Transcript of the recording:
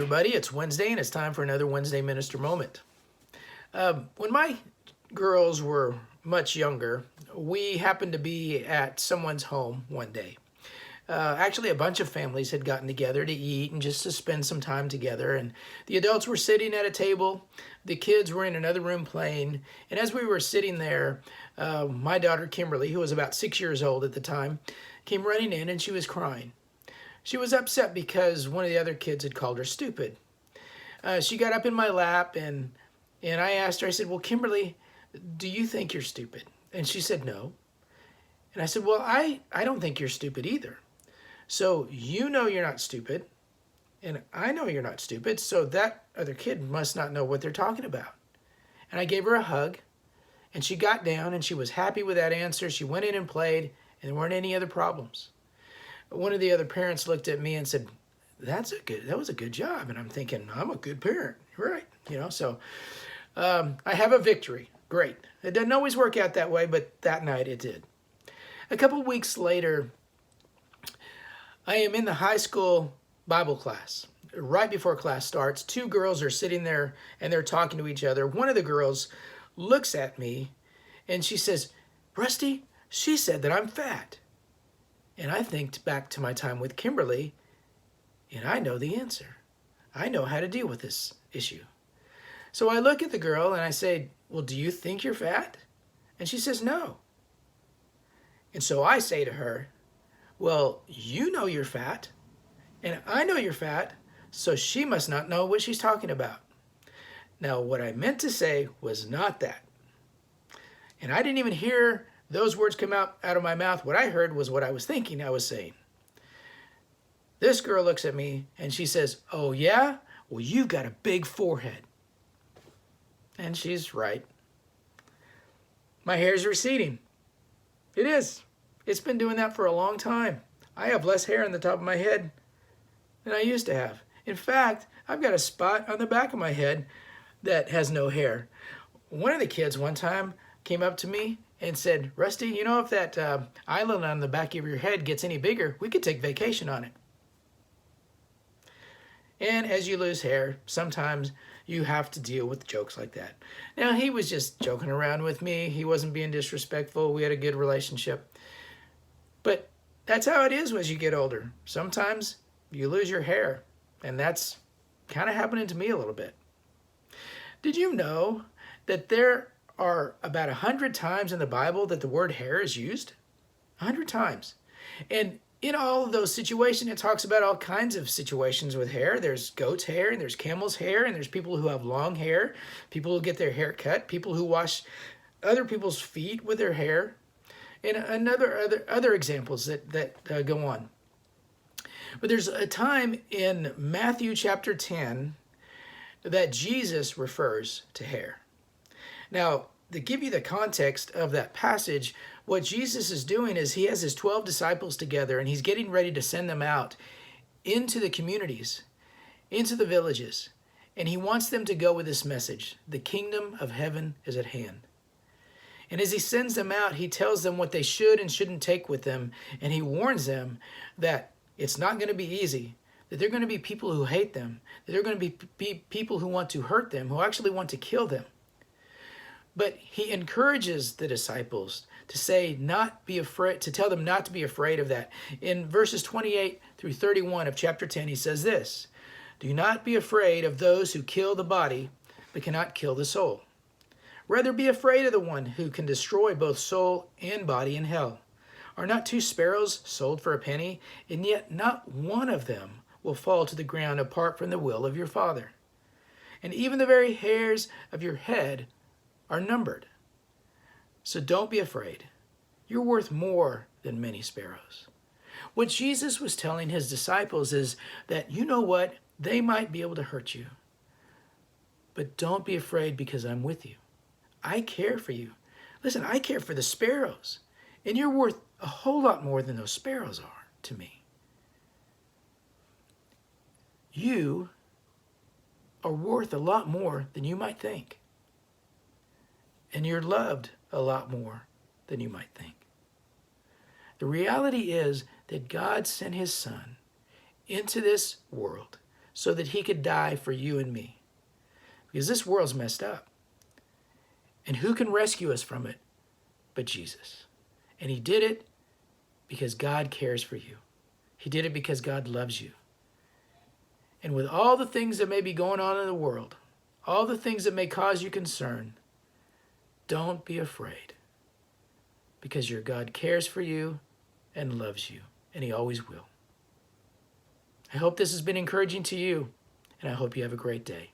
everybody. It's Wednesday, and it's time for another Wednesday Minister Moment. When my girls were much younger, we happened to be at someone's home one day. Actually, a bunch of families had gotten together to eat and just to spend some time together. And the adults were sitting at a table. The kids were in another room playing. And as we were sitting there, my daughter Kimberly, who was about 6 years old at the time, came running in and she was crying. She was upset because one of the other kids had called her stupid. She got up in my lap and I asked her, I said, well, Kimberly, do you think you're stupid? And she said, no. And I said, well, I don't think you're stupid either. So you know you're not stupid, and I know you're not stupid, so that other kid must not know what they're talking about. And I gave her a hug, and she got down, and she was happy with that answer. She went in and played, and there weren't any other problems. One of the other parents looked at me and said, that was a good job. And I'm thinking, I'm a good parent, right? So I have a victory. Great. It doesn't always work out that way, but that night it did. A couple weeks later, I am in the high school Bible class. Right before class starts, two girls are sitting there and they're talking to each other. One of the girls looks at me and she says, Rusty, she said that I'm fat. And I think back to my time with Kimberly, and I know the answer. I know how to deal with this issue. So I look at the girl and I say, well, do you think you're fat? And she says, no. And so I say to her, well, you know you're fat, and I know you're fat, so she must not know what she's talking about. Now, what I meant to say was not that. And I didn't even hear those words come out of my mouth. What I heard was what I was thinking I was saying. This girl looks at me, and she says, oh, yeah? Well, you've got a big forehead. And she's right. My hair's receding. It is. It's been doing that for a long time. I have less hair on the top of my head than I used to have. In fact, I've got a spot on the back of my head that has no hair. One of the kids one time came up to me and said, Rusty, if that island on the back of your head gets any bigger, we could take vacation on it. And as you lose hair, sometimes you have to deal with jokes like that. Now, he was just joking around with me. He wasn't being disrespectful. We had a good relationship. But that's how it is as you get older. Sometimes you lose your hair, and that's kind of happening to me a little bit. Did you know that there are about 100 times in the Bible that the word hair is used? 100 times. And in all of those situations, it talks about all kinds of situations with hair. There's goat's hair, and there's camel's hair, and there's people who have long hair, people who get their hair cut, people who wash other people's feet with their hair, and other examples that go on. But there's a time in Matthew chapter 10 that Jesus refers to hair. Now, to give you the context of that passage, what Jesus is doing is he has his 12 disciples together and he's getting ready to send them out into the communities, into the villages, and he wants them to go with this message: the kingdom of heaven is at hand. And as he sends them out, he tells them what they should and shouldn't take with them, and he warns them that it's not going to be easy, that there are going to be people who hate them, that there are going to be people who want to hurt them, who actually want to kill them. But he encourages the disciples to say, not be afraid, to tell them not to be afraid of that. In verses 28 through 31 of chapter 10, he says this: do not be afraid of those who kill the body, but cannot kill the soul. Rather be afraid of the one who can destroy both soul and body in hell. Are not 2 sparrows sold for a penny? And yet not one of them will fall to the ground apart from the will of your Father. And even the very hairs of your head are numbered. So don't be afraid. You're worth more than many sparrows. What Jesus was telling his disciples is that, you know what? They might be able to hurt you. But don't be afraid, because I'm with you. I care for you. Listen, I care for the sparrows. And you're worth a whole lot more than those sparrows are to me. You are worth a lot more than you might think. And you're loved a lot more than you might think. The reality is that God sent his Son into this world so that he could die for you and me. Because this world's messed up. And who can rescue us from it but Jesus? And he did it because God cares for you. He did it because God loves you. And with all the things that may be going on in the world, all the things that may cause you concern, don't be afraid, because your God cares for you and loves you, and he always will. I hope this has been encouraging to you, and I hope you have a great day.